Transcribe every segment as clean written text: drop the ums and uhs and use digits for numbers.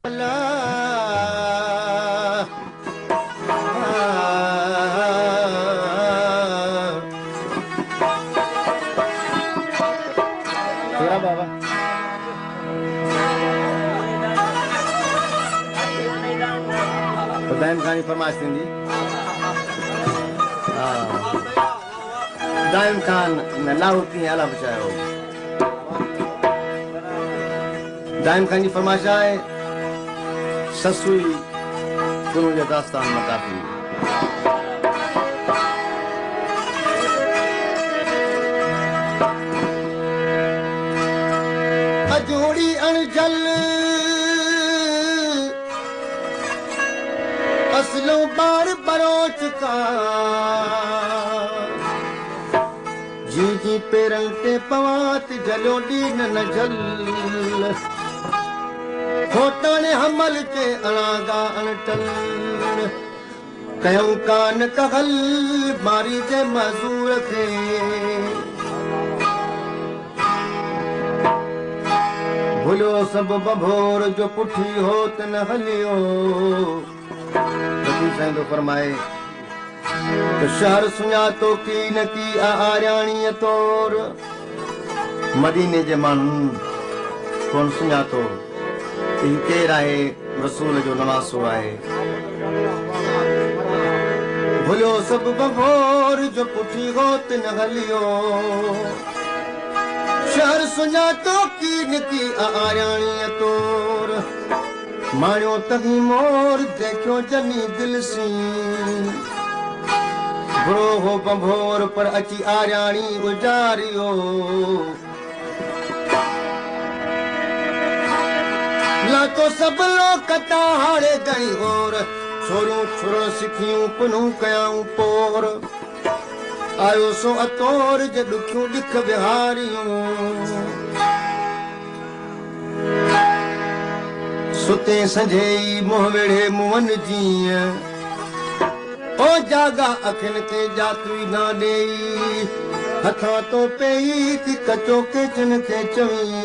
बाबा दाइम खानी फरमाइश थींदी दाइम खान लाहौती अला बचायो दाइम खान जी फरमाइश आहे ससुई गुरु जे दास्तान मकाफी अजोड़ी अणजल असलो बार बरोच का जी जी पेरन ते पवात जलोडी न जल होटने हमल के अनागा अनटल कयूं कान कहल मारी जे मजूर खे भुलियो सब बभोर जो पुठी होत न हलियो तो फरमाए तो शहर सुञातो की न की आर्याणीअ तौर मदीने जे माण्हू कोन सुञातो ही केर आहे रसूल जो नवासो आहे भुलियो सब बभोर जो पुठी होत न हलियो शहर सुञातो की न की आर्याणीअ तौर माणियो तही मोर देखियो जनी दिल सी बुरो हो बंभोर पर अची आर्याणी गुजारियो ला तो सब लोग कता हारे गई और छोरो छोरो सिखियूं पुनू कयाऊं पोर आयो सो अतोर जे दुखियूं दिख बिहारियूं सुते संझेई मोह वेड़े मुवन जीअं ओ जागा अखिन के जातुई ना देई हथा तो पेई कि कचो के चिन के चवी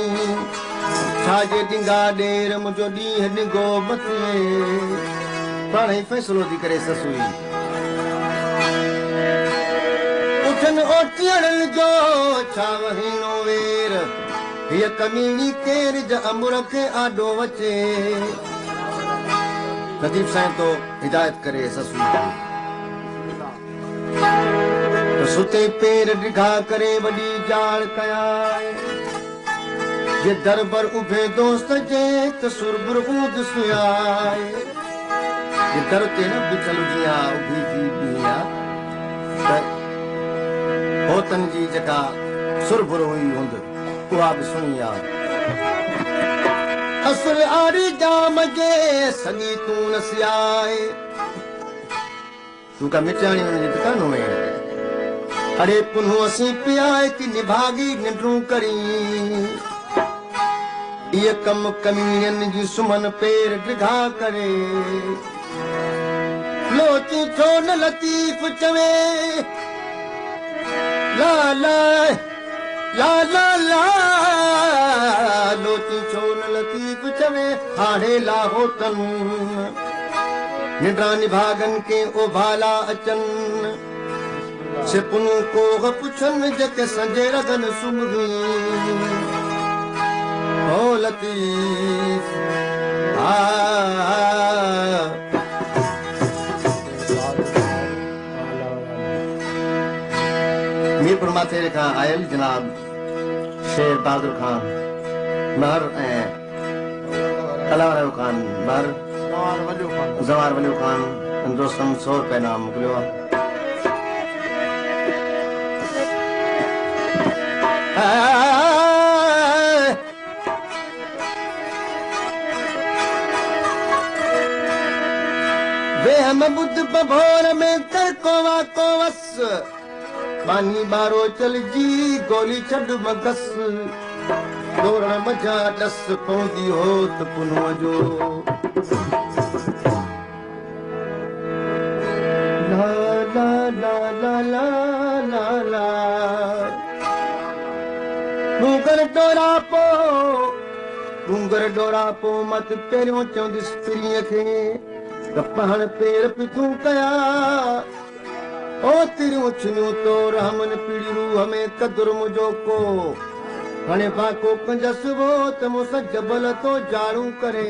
छाजे डिंगा डेर मुझो ॾींहुं डिंगो मथे पाण ई फ़ैसिलो थी करे ससुई उठन ओटियण जो छा वहीनो वेर हीअ कमीनी केर जा अमुर खे आॾो अचे नदीप साईं तो हिदायत करे ससुई सुते पेर डिघा करे वॾी जाड़ कया जे दर बर उभे दोस्त जे त सुरबुर ऊद सुयाए जे दर ते न बिछल जिया उभी थी बिया त होतन जी जेका सुरबुर हुई हूंद उहा बि सुणी आ असुर आरी जाम जे सॼी तूं न सियाए तूं का मिटाणी हुनजी दुकान में अरे पुनः असी पियाए कि निभागी निंड्रू करी ये कम कमीन जी सुमन पेर डिघा करे लोची छो न लतीफ चवे ला ला ला ला ला लोची छो न लतीफ चवे हाणे ला होतन निंड्रा निभागन के ओ भाला अचन से पुनू को पुछन जेके संजे रगन सुमगी ओ लतीफ मीरपुर माथेरे खां आयल जनाब शेर बहादुर खान महर ऐं कलावारो खान महर ज़वार वलियो खान दोस्तन 100 रुपए नाम मोकिलियो आहे हम बुद्ध बभोर में कर कोवा कोवस पानी बारो चल जी गोली छड मगस दौड़ मजा दस पौंदी हो त पुनो जो ला ला ला ला ला ला ला डूंगर डोरा पो डूंगर डूंगर डोरा पो मत पहिरियों चवंदिस पिरीअ खे त पहण पेर पिथूं कया ओ तिरियूं छिनियूं तो रहमन पीड़ी रूह में कदुर मुंहिंजो को हाणे पाको कंजस वो त मूंसां जबल तो जाड़ू करे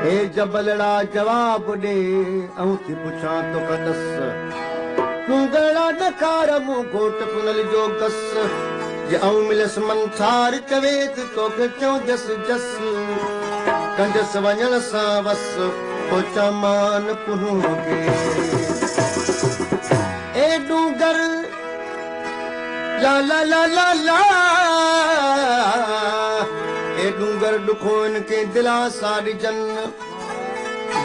हे जबलड़ा जवाब ॾे ऐं थी पुछां तो कंदस डूंगरड़ा नकार मूं घोट पुनल जो गस जे ऐं मिलस मंसार चवे त तोखे चवंदस जस कंजस वञण सां वस पोचा मान पुनूंगे ए डूंगर ला ला ला ला ला ए डूंगर ॾुखो इनके दिला साड़ी जन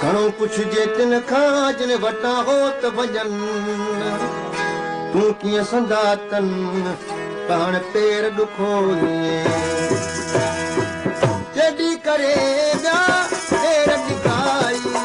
घणो पुछजे तिन खां जिन वटां हो त वञन तूं कीअं संदा तन पाण पेर ॾुखो जॾी करे विया पेर ॾिकाई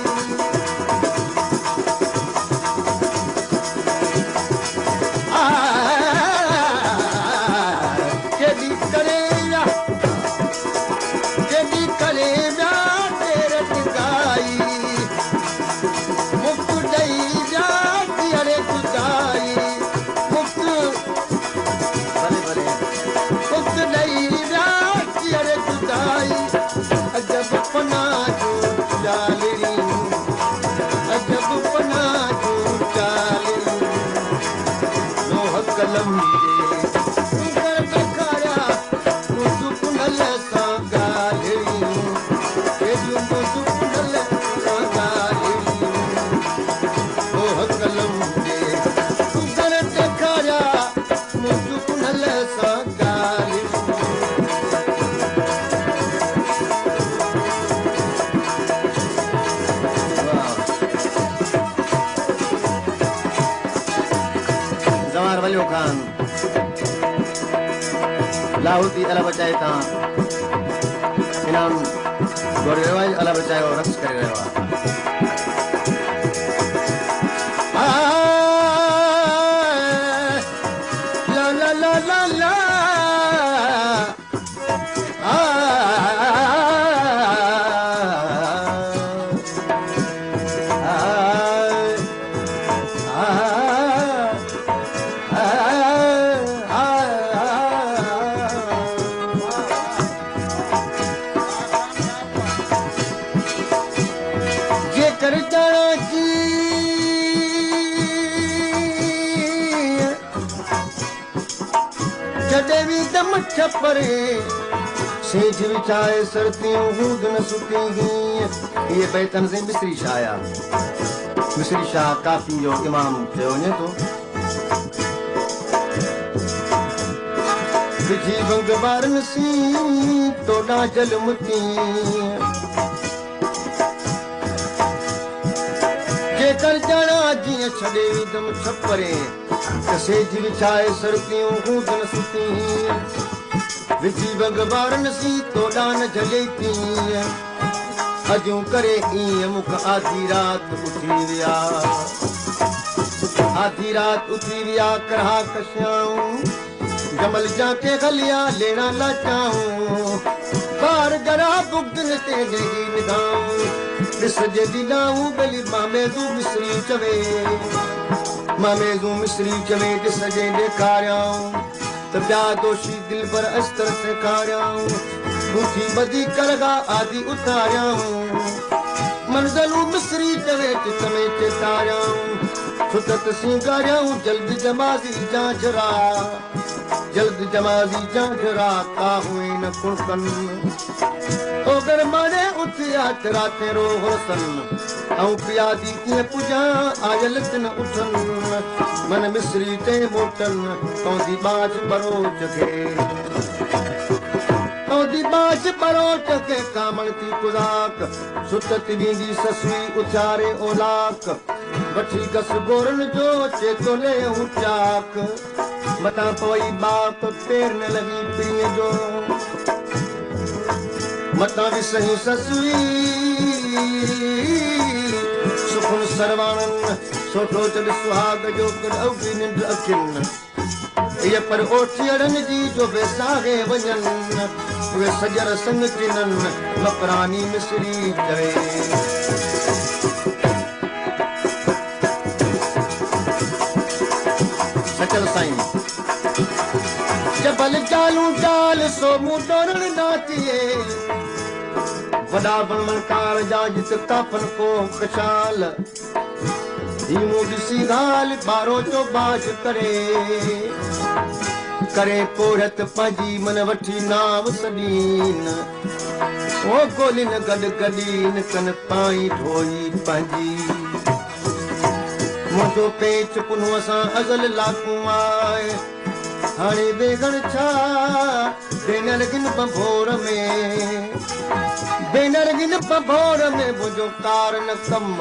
लाहौती अला बचाए था इनाम गोरे रवाज अला बचाए और रक्स करे रहा ला ला ला ला ला छपरे सेज विछाए सरतियों हूद न सुती ये बैतन से मिस्री शाह आया मिस्री शाह काफी जो इमाम चयो वञे थो विझी भंग बारन सी तोड़ा जल मुती जेकर ॼणा जीअं छॾे दम छपरे सेज विछाए सरतियों हूद न सुती विझी भगवान सी तोड़ा न जले थी अजूं करे ईअं मुख आधी रात उठी विया करहा कशाऊं जमल जाके गलिया लेना लाचाऊं बार गरा बुगन ते डेगी निगाऊं ॾिस जे दिलाऊं गली मामेज़ू मिस्री चवे ॾिस जे ॾेखारियाऊं त ॿिया दोषी दिल पर अस्तर से खारियाऊं रूठी बदी करगा आदि उतारियाऊं मंज़लूं मिस्री चवे चित में चेतारियाऊं सुतत सिंगारियाऊं जल्द जमाज़ी जांझरा का हुए न कुणकन ओगर माने उथिया राते रो होसन ऐं पियादी कीअं पुॼां आयल न उथन मन मिस्री ते मोटन तोंदी बाज बरोच के कामण थी कुज़ाक सुतत वेंदी ससुई उथियारे ओलाक वठी गस गोरन जो चेतो ले चाक मतां पोई बाप पेर न लॻी पीअ जो मतां बि सही ससुई सुखुन सरवाणन सोठो चढ़ सुहाग जो निंड अखियुनि ये पर ओठियड़नि जी जो बेसागे वञनि उहे सजर संग चिननि मकरानी मिसरी चवे सचल साईं जबल चालू चाल सो मूं डोरण नाचिए वॾा बनकार जा जित कापन को कशाल ही मूं ॾिसी ॻाल्हि ॿारो जो बाश करे पोरत पंहिंजी मन वठी नाव सॾीन ओ गोलिन गॾ गॾीन कन ताईं ढोई पंहिंजी मुंहिंजो पेच पुनो सां अज़ल लाकू आहे हाणे बेगण छा भेनर गिन बभोर में मुंहिंजो कार न कम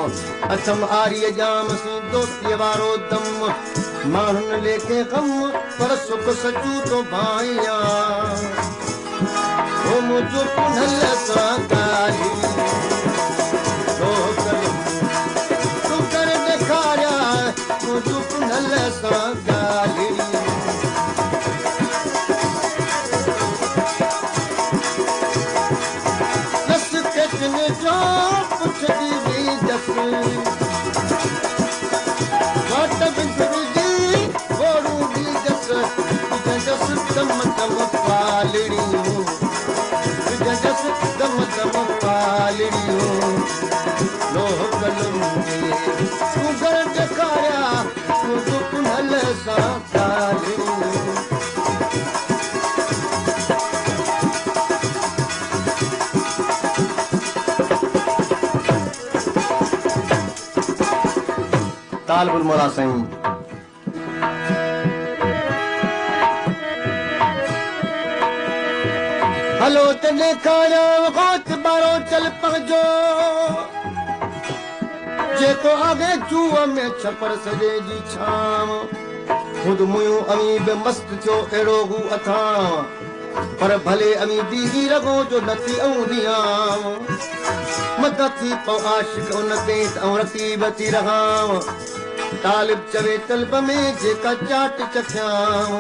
अथम आरीअ जाम सी दोस्तीअ वारो दम माण्हुनि लेखे गम पर सुख सचू तो भाइया ओ मुंहिंजो पुनल सां ॻाल्हि तूं करे ॾेखारिया मुंहिंजो पुनल सां ॻाल्हि तालबुल मौला साईं हलो त ॾेखारियो होत बारो चल पंहिंजो जेको आगे चूह में छपर सॼे जी छांव ख़ुदि मुंहिंजो अमी बि मस्त थियो अहिड़ो हू अथां पर भले अमी बीवी रगो जो नथी औंदियां मत थी पो आशिक उन ते रकीब थी रहां तालिब चवे तलब में जेका चाट चखियां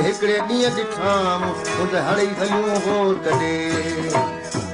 हिकिड़े ॾींहुं ॾिठां हड़ई हलियूं हो तॾहिं